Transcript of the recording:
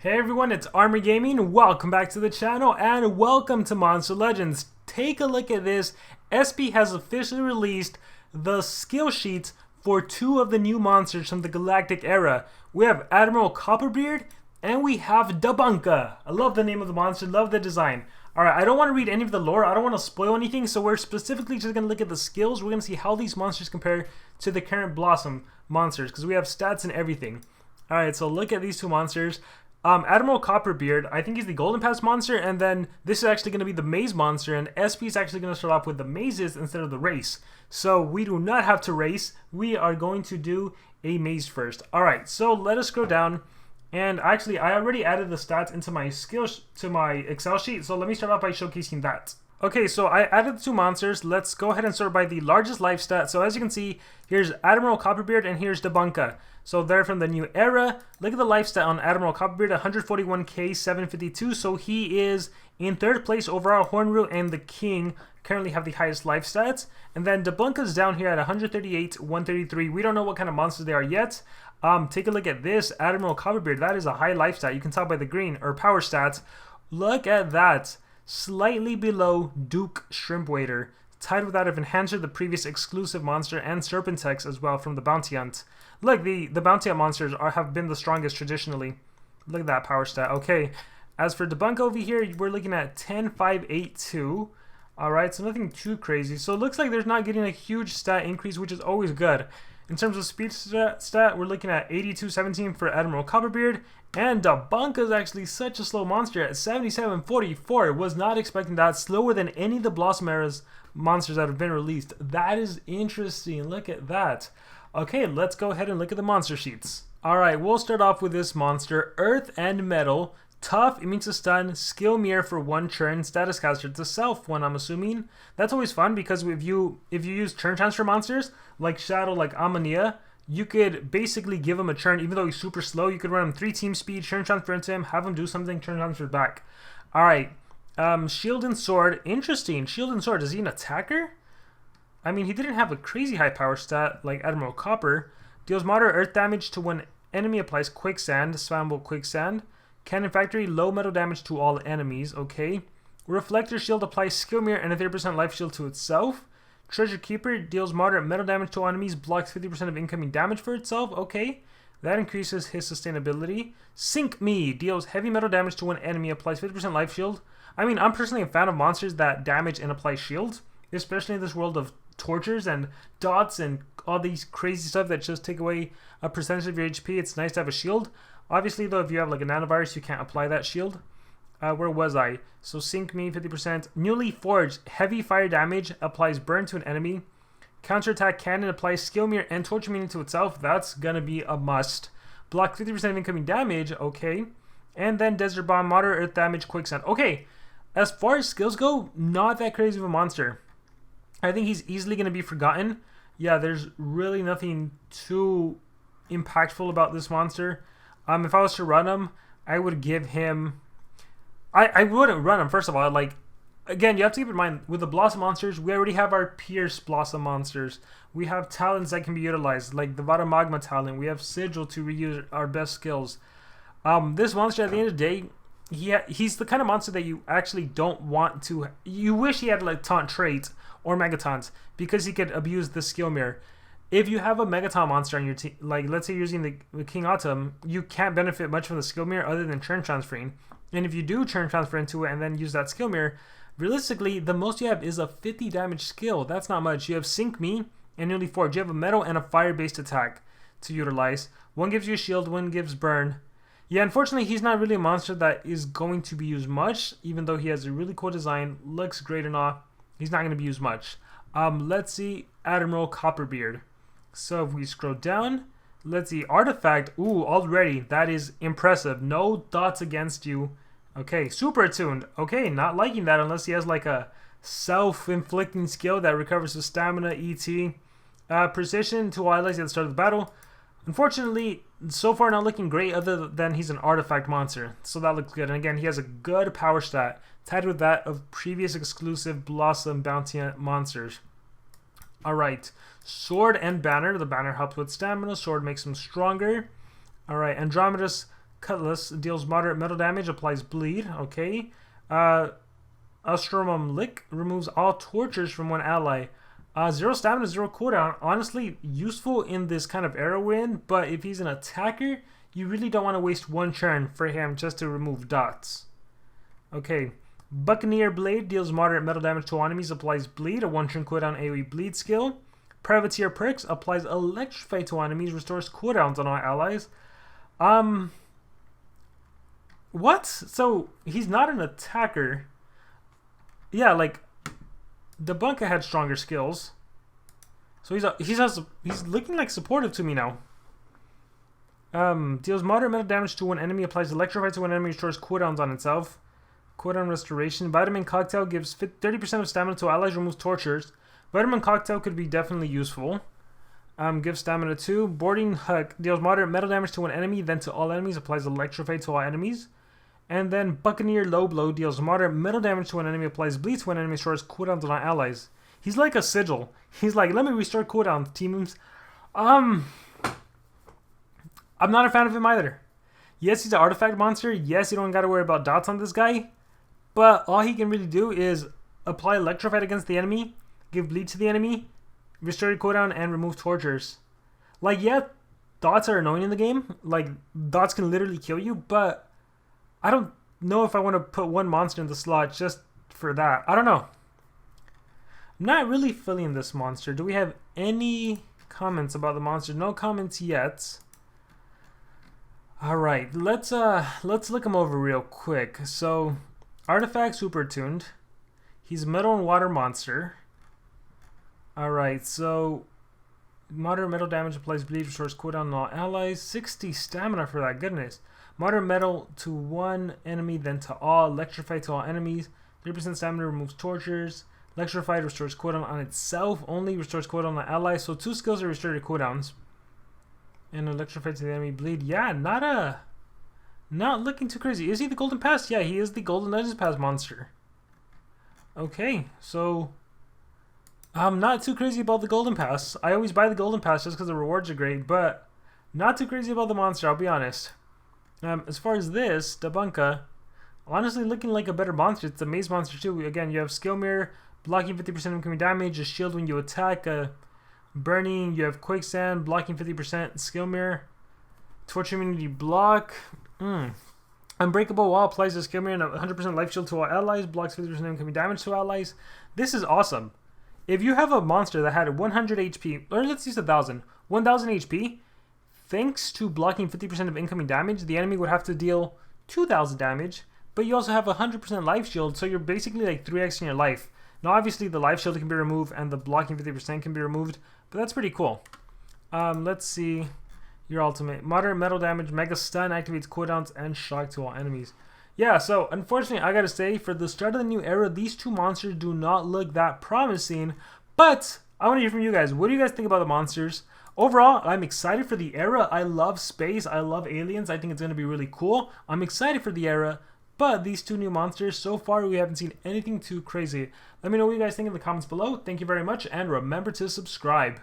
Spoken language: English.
Hey everyone, it's Armory Gaming. Welcome back to the channel and welcome to Monster Legends. Take a look at this. SP has officially released the skill sheets for two of the new monsters from the Galactic era. We have Admiral Copperbeard and we have Dabunka. I love the name of the monster, love the design. Alright, I don't want to read any of the lore, I don't want to spoil anything, so we're specifically just going to look at the skills. We're going to see how these monsters compare to the current Blossom monsters, because we have stats and everything. Alright, so look at these two monsters. Admiral Copperbeard, I think he's the Golden Pass monster, and then this is actually going to be the Maze monster, and SP is actually going to start off with the mazes instead of the race. So we do not have to race, we are going to do a maze first. Alright, so let us go down, and actually I already added the stats into my to my Excel sheet, so let me start off by showcasing that. Okay, so I added the two monsters. Let's go ahead and sort by the largest life stat. So as you can see, here's Admiral Copperbeard and here's Dabunka. So they're from the new era. Look at the life stat on Admiral Copperbeard, 141k, 752. So he is in third place overall. Hornroot and the King currently have the highest life stats. And then Dabunka's down here at 138, 133. We don't know what kind of monsters they are yet. Take a look at this Admiral Copperbeard. That is a high life stat. You can tell by the green, or power stats. Look at that. Slightly below Duke Shrimpwaiter, tied with that of Enhancer, the previous exclusive monster, and Serpentex as well from the Bounty Hunt. Look, the Bounty Hunt monsters have been the strongest traditionally. Look at that power stat. Okay, as for Dabunka over here, we're looking at 10,582. Alright, so nothing too crazy. So it looks like there's not getting a huge stat increase, which is always good. In terms of speed stat, we're looking at 8217 for Admiral Copperbeard, and Dabunka is actually such a slow monster at 7744. Was not expecting that. Slower than any of the Blossom Era's monsters that have been released. That is interesting. Look at that. Okay, let's go ahead and look at the monster sheets. Alright, we'll start off with this monster. Earth and Metal. Tough, immune to stun, skill mirror for one turn, status caster to self one, I'm assuming. That's always fun because if you use turn transfer monsters like Shadow, like Ammonia, you could basically give him a turn. Even though he's super slow, you could run him 3 team speed, turn transfer into him, have him do something, turn transfer back. Alright, Shield and Sword, interesting. Shield and Sword, is he an attacker? I mean, he didn't have a crazy high power stat like Admiral Copper. Deals moderate earth damage to when enemy applies Quicksand, spammable Quicksand. Cannon Factory, low metal damage to all enemies, okay. Reflector Shield applies skill mirror and a 30% life shield to itself. Treasure Keeper deals moderate metal damage to all enemies, blocks 50% of incoming damage for itself, okay. That increases his sustainability. Sink Me deals heavy metal damage to one enemy, applies 50% life shield. I mean, I'm personally a fan of monsters that damage and apply shield, especially in this world of tortures and dots and all these crazy stuff that just take away a percentage of your HP. It's nice to have a shield. Obviously, though, if you have like a nanovirus, you can't apply that shield. Where was I? So Sink Me, 50%. Newly Forged, heavy fire damage, applies burn to an enemy. Counterattack Cannon applies skill mirror and torture meaning to itself. That's gonna be a must. Block 50% of incoming damage, okay. And then Desert Bomb, moderate earth damage, quicksand. Okay, as far as skills go, not that crazy of a monster. I think he's easily gonna be forgotten. Yeah, there's really nothing too impactful about this monster. If I was to run him, I would give him... I wouldn't run him, first of all. Like, again, you have to keep in mind, with the Blossom monsters, we already have our Pierce Blossom monsters. We have talents that can be utilized, like the Vata Magma talent. We have Sigil to reuse our best skills. This monster, at the end of the day, he's the kind of monster that you actually don't want to... You wish he had, like, Taunt Trait or Megataunt, because he could abuse the skill mirror. If you have a Megaton monster on your team, like let's say you're using the King Autumn, you can't benefit much from the skill mirror other than turn transferring. And if you do turn transfer into it and then use that skill mirror, realistically, the most you have is a 50 damage skill. That's not much. You have Sink Me and Newly Forged. You have a metal and a fire-based attack to utilize. One gives you a shield, one gives burn. Yeah, unfortunately, he's not really a monster that is going to be used much, even though he has a really cool design, looks great and all. He's not going to be used much. Let's see Admiral Copperbeard. So if we scroll down, let's see, Artifact, ooh, already, that is impressive. No dots against you. Okay, super attuned. Okay, not liking that unless he has like a self-inflicting skill that recovers his stamina, ET. Precision to allies at the start of the battle. Unfortunately, so far not looking great other than he's an artifact monster. So that looks good. And again, he has a good power stat, tied with that of previous exclusive Blossom Bounty monsters. Alright, Sword and Banner. The Banner helps with stamina. Sword makes him stronger. Alright, Andromeda's Cutlass deals moderate metal damage, applies bleed. Okay. Astromum Lick removes all tortures from one ally. 0 stamina, 0 cooldown. Honestly, useful in this kind of era we're in, but if he's an attacker, you really don't want to waste one turn for him just to remove dots. Okay. Buccaneer Blade deals moderate metal damage to all enemies, applies bleed, a 1-turn cooldown AoE bleed skill. Privateer Perks applies electrify to all enemies, restores cooldowns on all allies. What? So he's not an attacker. Yeah, like Dabunka had stronger skills. So he's looking like supportive to me now. Deals moderate metal damage to one enemy, applies electrify to one enemy, restores cooldowns on itself. Cooldown restoration. Vitamin Cocktail gives 30% of stamina to allies, removes tortures. Vitamin Cocktail could be definitely useful. Gives stamina 2. Boarding Hook deals moderate metal damage to one enemy, then to all enemies, applies electrify to all enemies. And then Buccaneer Low Blow deals moderate metal damage to one enemy, applies bleed to one enemy, restores cooldowns on all allies. He's like a sigil. He's like, let me restore cooldowns, teams. I'm not a fan of him either. Yes, he's an artifact monster. Yes, you don't gotta worry about dots on this guy. But all he can really do is apply electrified against the enemy, give bleed to the enemy, restore your cooldown, and remove tortures. Like, yeah, dots are annoying in the game. Like, dots can literally kill you, but I don't know if I want to put one monster in the slot just for that. I don't know. I'm not really feeling this monster. Do we have any comments about the monster? No comments yet. Alright, let's look him over real quick. So, artifact super tuned. He's metal and water monster. Alright, so moderate metal damage applies bleed, restores cooldown on all allies. 60 stamina for that, goodness. Moderate metal to one enemy, then to all. Electrify to all enemies. 3% stamina removes tortures. Electrified restores cooldown on itself. Only restores cooldown on allies. So 2 skills are restored to cooldowns. And electrify to the enemy bleed. Yeah, not looking too crazy. Is he the Golden Pass? Yeah, he is the Golden Legends Pass monster. Okay, so I'm not too crazy about the Golden Pass. I always buy the Golden Pass just because the rewards are great, but not too crazy about the monster, I'll be honest. As far as this, Dabunka, honestly looking like a better monster. It's a maze monster too. Again, you have Skill Mirror, blocking 50% incoming damage, a shield when you attack, burning, you have Quicksand, blocking 50%, Skill Mirror, Torture Immunity block. Unbreakable Wall applies a Skill Mirror and 100% life shield to all allies, blocks 50% incoming damage to allies. This is awesome. If you have a monster that had 100 HP, or let's use 1,000 HP, thanks to blocking 50% of incoming damage, the enemy would have to deal 2,000 damage, but you also have 100% life shield, so you're basically like 3x in your life. Now obviously the life shield can be removed and the blocking 50% can be removed, but that's pretty cool. Let's see your ultimate. Moderate metal damage, Mega Stun, activates cooldowns, and shock to all enemies. Yeah, so unfortunately I gotta say, for the start of the new era, these two monsters do not look that promising, but I want to hear from you guys. What do you guys think about the monsters? Overall, I'm excited for the era. I love space. I love aliens. I think it's going to be really cool. I'm excited for the era, but these two new monsters, so far we haven't seen anything too crazy. Let me know what you guys think in the comments below. Thank you very much, and remember to subscribe.